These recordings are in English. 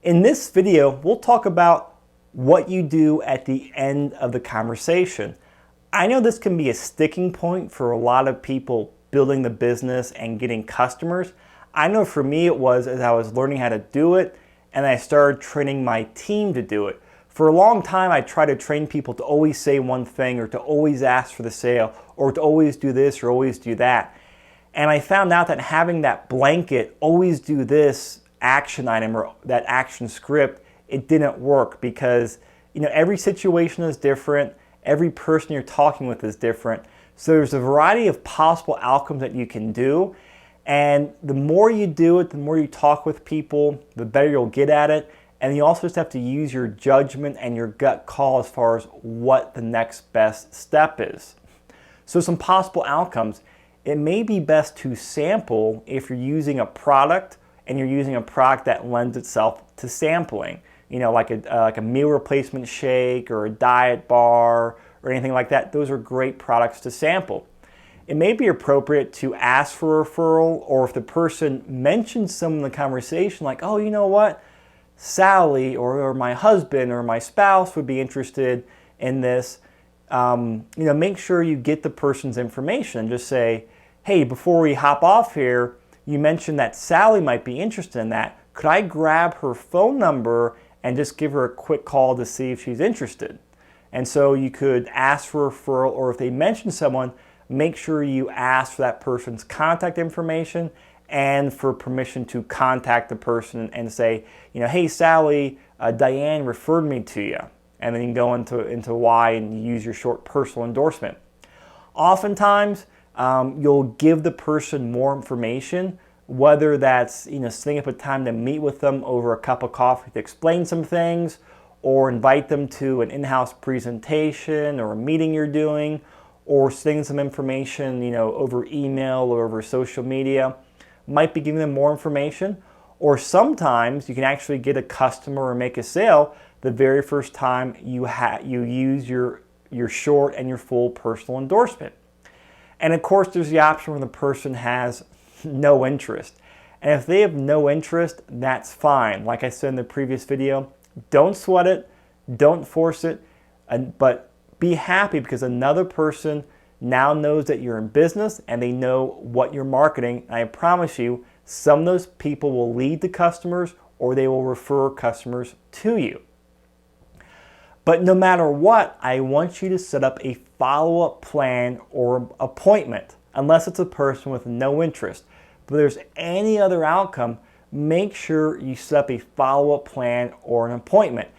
In this video, we'll talk about what you do at the end of the conversation. I know this can be a sticking point for a lot of people building the business and getting customers. I know for me it was as I was learning how to do it and I started training my team to do it. For a long time, I tried to train people to always say one thing or to always ask for the sale or to always do this or always do that. And I found out that having that blanket, always do this action item or that action script, it didn't work because every situation is different. Every person you're talking with is different. So there's a variety of possible outcomes that you can do. And the more you do it, the more you talk with people, the better you'll get at it. And you also just have to use your judgment and your gut call as far as what the next best step is. So some possible outcomes. It may be best to sample if you're using a product and you're using a product that lends itself to sampling. Like a meal replacement shake or a diet bar or anything like that. Those are great products to sample. It may be appropriate to ask for a referral, or if the person mentions some in the conversation like, oh, you know what? Sally or my husband or my spouse would be interested in this. Make sure you get the person's information and just say, hey, before we hop off here, you mentioned that Sally might be interested in that. Could I grab her phone number and just give her a quick call to see if she's interested? And so you could ask for a referral, or if they mention someone, make sure you ask for that person's contact information and for permission to contact the person and say, hey, Sally, Diane referred me to you. And then you can go into why and use your short personal endorsement. Oftentimes, you'll give the person more information, whether that's setting up a time to meet with them over a cup of coffee to explain some things, or invite them to an in-house presentation or a meeting you're doing, or sending some information over email or over social media. Might be giving them more information. Or sometimes you can actually get a customer or make a sale the very first time you use your short and your full personal endorsement. And of course, there's the option where the person has no interest. And if they have no interest, that's fine. Like I said in the previous video, don't sweat it, don't force it, but be happy because another person now knows that you're in business and they know what you're marketing. And I promise you, some of those people will lead to customers or they will refer customers to you. But no matter what, I want you to set up a follow-up plan or appointment, unless it's a person with no interest. But if there's any other outcome, make sure you set up a follow-up plan or an appointment.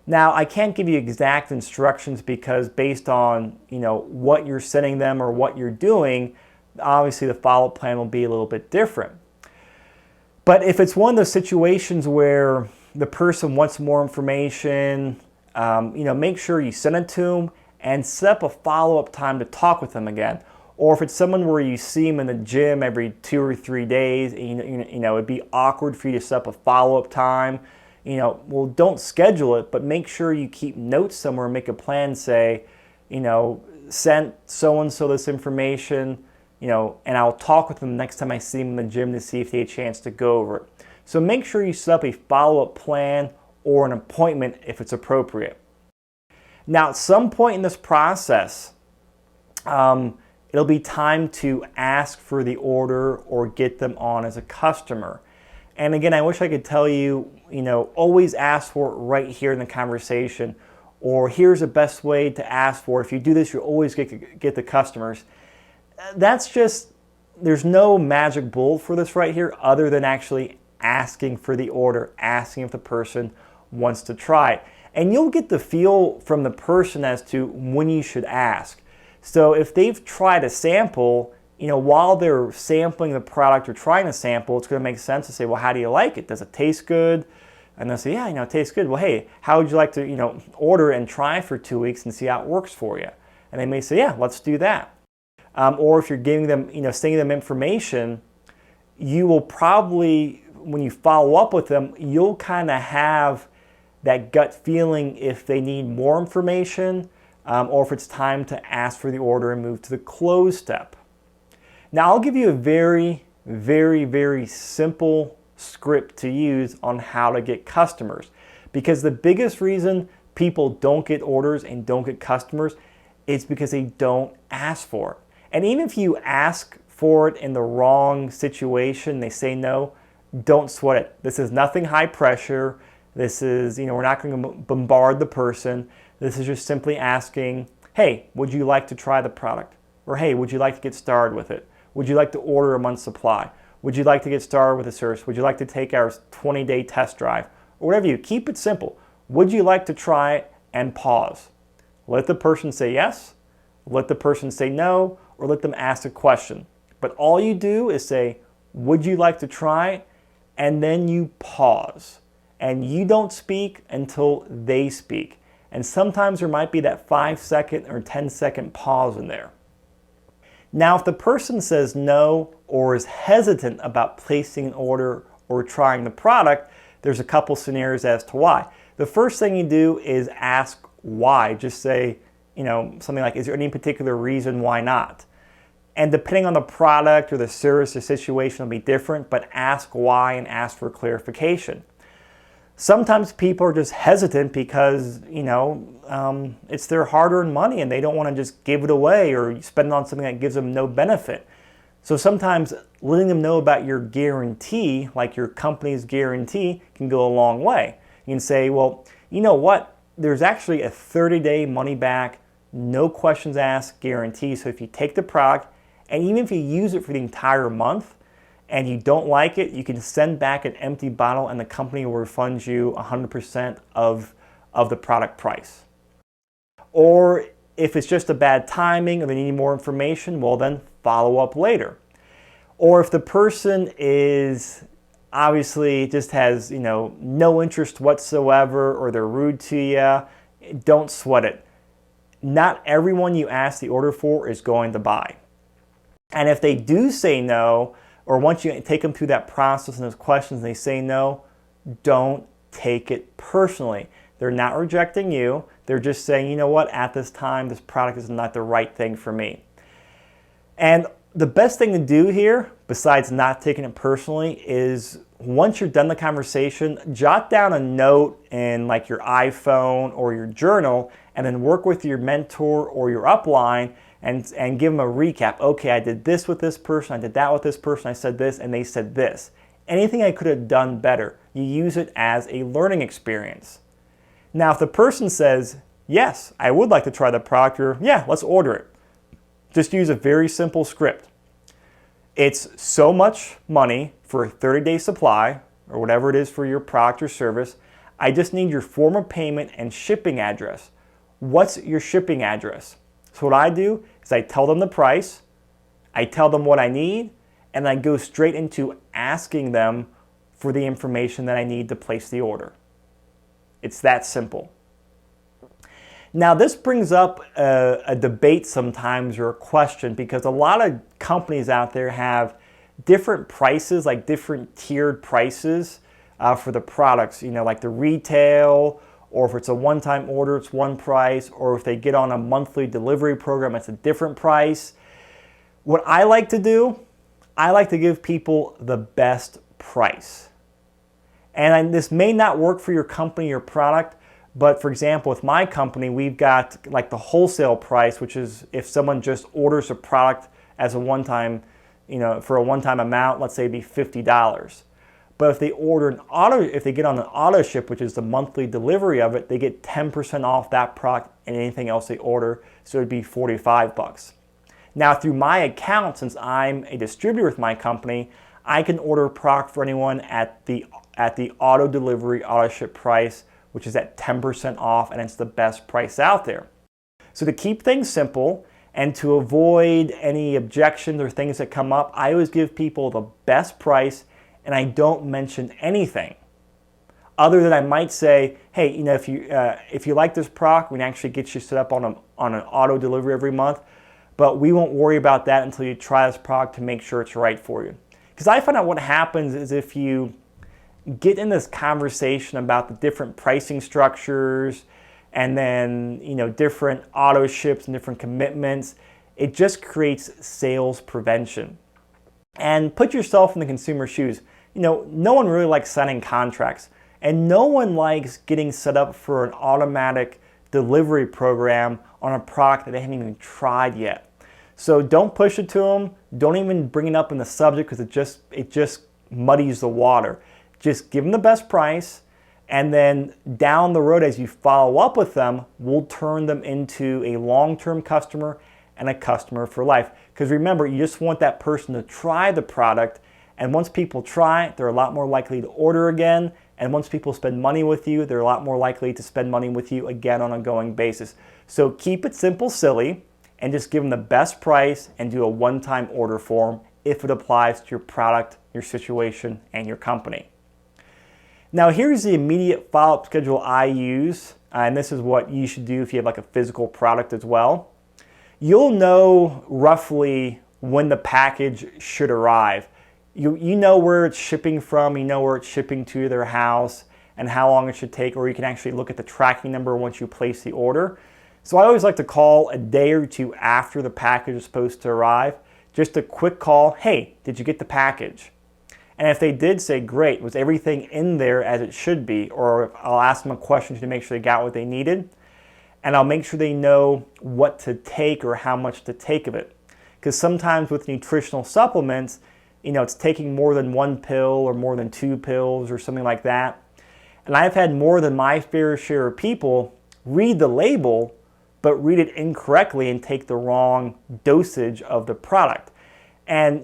Now, I can't give you exact instructions because based on what you're sending them or what you're doing, obviously the follow-up plan will be a little bit different. But if it's one of those situations where the person wants more information, make sure you send it to them and set up a follow-up time to talk with them again. Or if it's someone where you see them in the gym every 2 or 3 days, it'd be awkward for you to set up a follow-up time. Don't schedule it, but make sure you keep notes somewhere, make a plan, say, sent so-and-so this information, and I'll talk with them next time I see them in the gym to see if they had a chance to go over it. So make sure you set up a follow-up plan or an appointment if it's appropriate. Now, at some point in this process, it'll be time to ask for the order or get them on as a customer. And again, I wish I could tell you, always ask for it right here in the conversation, or here's the best way to ask for it. If you do this, you'll always get the customers. That's just, there's no magic bullet for this right here other than actually asking for the order, asking if the person wants to try it. And you'll get the feel from the person as to when you should ask. So if they've tried a sample, while they're sampling the product or trying to sample, it's going to make sense to say, well, how do you like it? Does it taste good? And they'll say, yeah, it tastes good. Well, hey, how would you like to, order and try for 2 weeks and see how it works for you? And they may say, yeah, let's do that. Or if you're giving them, sending them information, you will probably, when you follow up with them, you'll kind of have that gut feeling if they need more information or if it's time to ask for the order and move to the close step. Now, I'll give you a very, very, very simple script to use on how to get customers. Because the biggest reason people don't get orders and don't get customers is because they don't ask for it. And even if you ask for it in the wrong situation, they say no, don't sweat it. This is nothing high pressure. This is, we're not going to bombard the person. This is just simply asking, hey, would you like to try the product? Or hey, would you like to get started with it? Would you like to order a month's supply? Would you like to get started with the service? Would you like to take our 20-day test drive? Or whatever you, keep it simple. Would you like to try it? And pause. Let the person say yes, let the person say no, or let them ask a question. But all you do is say, would you like to try it? And then you pause. And you don't speak until they speak. And sometimes there might be that 5-second or 10-second pause in there. Now, if the person says no or is hesitant about placing an order or trying the product, there's a couple scenarios as to why. The first thing you do is ask why. Just say, something like, is there any particular reason why not? And depending on the product or the service or situation will be different, but ask why and ask for clarification. Sometimes people are just hesitant because, it's their hard-earned money and they don't want to just give it away or spend it on something that gives them no benefit. So sometimes letting them know about your guarantee, like your company's guarantee, can go a long way. You can say, well, you know what? There's actually a 30-day money-back, no questions asked guarantee. So if you take the product, and even if you use it for the entire month and you don't like it, you can send back an empty bottle and the company will refund you 100% of the product price. Or if it's just a bad timing or they need more information, well then follow up later. Or if the person is obviously just has no interest whatsoever or they're rude to you, don't sweat it. Not everyone you ask the order for is going to buy. And if they do say no, or once you take them through that process and those questions and they say no, don't take it personally. They're not rejecting you. They're just saying, you know what, at this time, this product is not the right thing for me. And the best thing to do here, besides not taking it personally, is once you're done the conversation, jot down a note in like your iPhone or your journal, and then work with your mentor or your upline and give them a recap. Okay, I did this with this person, I did that with this person, I said this, and they said this. Anything I could have done better. You use it as a learning experience. Now, if the person says, yes, I would like to try the product, or yeah, let's order it. Just use a very simple script. It's so much money for a 30-day supply, or whatever it is for your product or service. I just need your form of payment and shipping address. What's your shipping address? So what I do is I tell them the price, I tell them what I need, and I go straight into asking them for the information that I need to place the order. It's that simple. Now this brings up a debate sometimes or a question, because a lot of companies out there have different prices, like different tiered prices for the products, like the retail, or if it's a one-time order, it's one price, or if they get on a monthly delivery program, it's a different price. What I like to do, I like to give people the best price. And this may not work for your company or product, but for example, with my company, we've got like the wholesale price, which is if someone just orders a product as a one-time, for a one-time amount, let's say it'd be $50. But if they if they get on an auto ship, which is the monthly delivery of it, they get 10% off that product and anything else they order, so it'd be $45. Now through my account, since I'm a distributor with my company, I can order a product for anyone at the auto delivery, auto ship price, which is at 10% off, and it's the best price out there. So to keep things simple and to avoid any objections or things that come up, I always give people the best price, and I don't mention anything other than I might say, hey, if you like this product, we can actually get you set up on an auto delivery every month, but we won't worry about that until you try this product to make sure it's right for you. Because I find out what happens is if you get in this conversation about the different pricing structures and then different auto ships and different commitments, it just creates sales prevention. And put yourself in the consumer's shoes. no one really likes signing contracts, and no one likes getting set up for an automatic delivery program on a product that they haven't even tried yet. So don't push it to them. Don't even bring it up in the subject because it just muddies the water. Just give them the best price, and then down the road as you follow up with them, we'll turn them into a long-term customer and a customer for life. Because remember, you just want that person to try the product, and once people try it, they're a lot more likely to order again, and once people spend money with you, they're a lot more likely to spend money with you again on an ongoing basis. So keep it simple, silly, and just give them the best price and do a one-time order form if it applies to your product, your situation, and your company. Now here's the immediate follow-up schedule I use, and this is what you should do if you have like a physical product as well. You'll know roughly when the package should arrive. You know where it's shipping from, you know where it's shipping to their house, and how long it should take, or you can actually look at the tracking number once you place the order. So I always like to call a day or two after the package is supposed to arrive. Just a quick call, hey, did you get the package? And if they did, say, great, was everything in there as it should be? Or I'll ask them a question to make sure they got what they needed. And I'll make sure they know what to take or how much to take of it. Because sometimes with nutritional supplements, it's taking more than one pill or more than 2 pills or something like that. And I've had more than my fair share of people read the label, but read it incorrectly and take the wrong dosage of the product. And,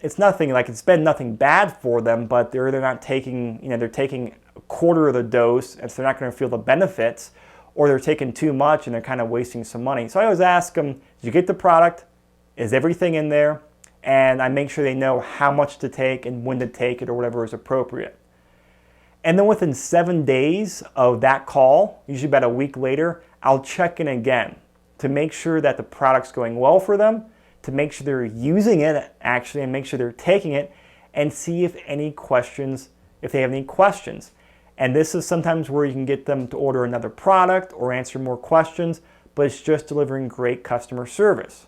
it's nothing, like it's been nothing bad for them, but they're either not taking, they're taking a quarter of the dose, and so they're not going to feel the benefits, or they're taking too much and they're kind of wasting some money. So I always ask them, did you get the product? Is everything in there? And I make sure they know how much to take and when to take it or whatever is appropriate. And then within 7 days of that call, usually about a week later, I'll check in again to make sure that the product's going well for them, to make sure they're using it actually, and make sure they're taking it, and see if they have any questions. And this is sometimes where you can get them to order another product or answer more questions, but it's just delivering great customer service.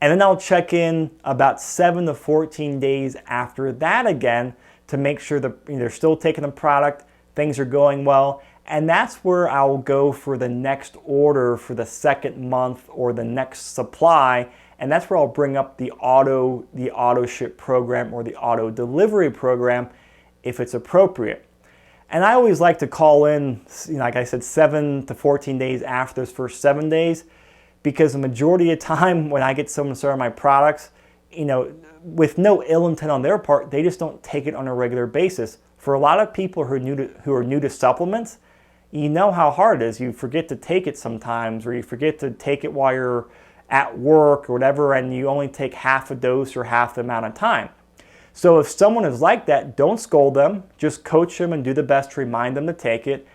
And then I'll check in about 7 to 14 days after that again to make sure that they're still taking the product, things are going well, and that's where I'll go for the next order for the second month or the next supply, and that's where I'll bring up the auto ship program or the auto delivery program if it's appropriate. And I always like to call in, like I said, 7 to 14 days after those first 7 days, because the majority of the time when I get someone to start my products, with no ill intent on their part, they just don't take it on a regular basis. For a lot of people who are new to supplements, you know how hard it is. You forget to take it sometimes, or you forget to take it while you're at work or whatever, and you only take half a dose or half the amount of time. So if someone is like that, don't scold them. Just coach them and do the best to remind them to take it.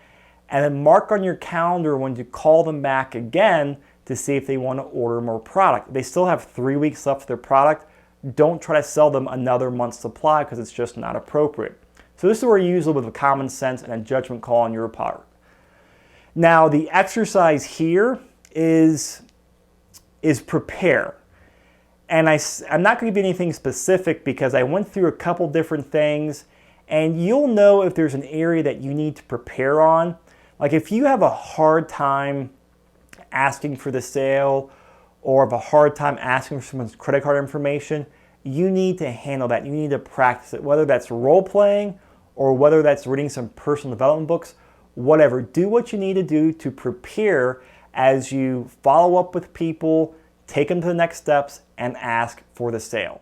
And then mark on your calendar when you call them back again to see if they want to order more product. They still have 3 weeks left of their product. Don't try to sell them another month's supply because it's just not appropriate. So this is where you use a little bit of common sense and a judgment call on your part. Now the exercise here is prepare. And I'm not going to give you anything specific because I went through a couple different things, and you'll know if there's an area that you need to prepare on. Like if you have a hard time asking for the sale or have a hard time asking for someone's credit card information, you need to handle that. You need to practice it, whether that's role playing or whether that's reading some personal development books, whatever. Do what you need to do to prepare as you follow up with people, take them to the next steps, and ask for the sale.